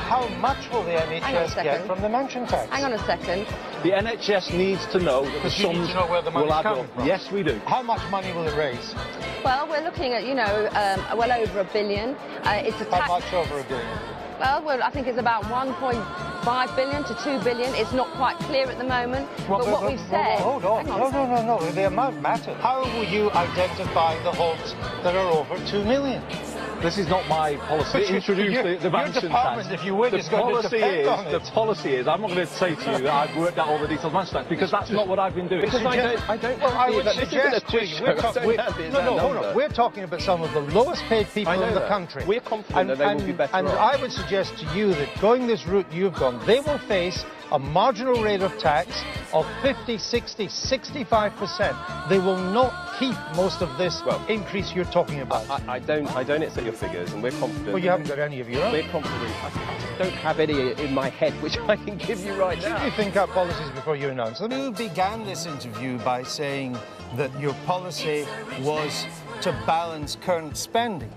how much will the NHS get from the mansion tax? Hang on a second. The NHS needs to know that the sums will add up. Yes, we do. How much money will it raise? Well, we're looking at, you know, well over £1 billion. It's a tax... How much over £1 billion? Well, I think it's about 1.5 billion to 2 billion. It's not quite clear at the moment. But what we've said... Hold on. No. The amount matters. How will you identify the homes that are over 2 million? This is not my policy. Introduce the mansion tax. If you win, the policy is, I'm not going to say to you that I've worked out all the details of mansion tax, because that's not what I've been doing. Because I would suggest we're talking about some of the lowest paid people in the country. We're confident that they will be better off. And I would suggest to you that going this route you've gone, they will face a marginal rate of tax of 50, 60, 65%. They will not keep most of this increase you're talking about. I don't accept your figures, and we're confident. Well, you haven't got any of your own. We're confident. I don't have any in my head which I can give you right now. Should you think up policies before you announce them? You began this interview by saying that your policy was to balance current spending.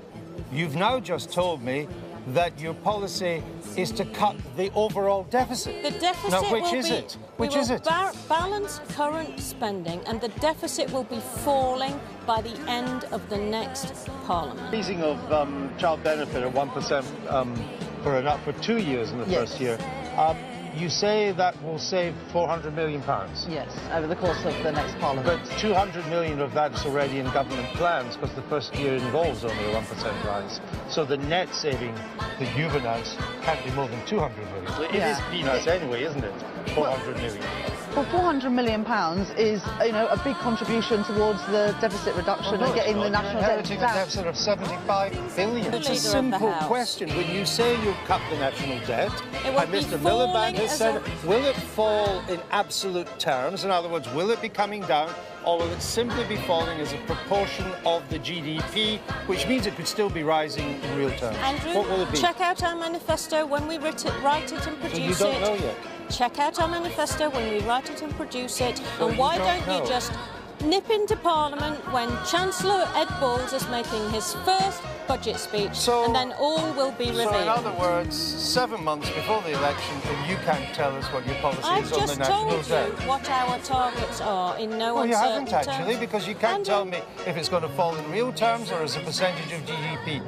You've now just told me that your policy is to cut the overall deficit. The deficit now, which is it? Which is it? Balance current spending, and the deficit will be falling by the end of the next Parliament. Easing of child benefit at 1% for 2 years in the first year. You say that will save £400 million? Yes, over the course of the next Parliament. But 200 million of that is already in government plans, because the first year involves only a 1% rise. So the net saving that you've announced can't be more than 200 million. It is peanuts anyway, isn't it? 400 million. Well, £400 million is, you know, a big contribution towards the deficit reduction and getting the national debt down. A deficit of 75 billion. It's a simple question. When you say you'll cut the national debt, and Mr. Miliband has said, will it fall in absolute terms? In other words, will it be coming down, or will it simply be falling as a proportion of the GDP, which means it could still be rising in real terms? Andrew, what will it be? Check out our manifesto when we write it and produce it. So you don't know yet? Check out our manifesto when we write it and produce it. And why don't you just nip into Parliament when Chancellor Ed Balls is making his first budget speech, and then all will be revealed. So in other words, 7 months before the election, and you can't tell us what your policy is on the national debt. I've just told you what our targets are in no uncertain terms. Well, you haven't actually, because you can't tell me if it's going to fall in real terms or as a percentage of GDP.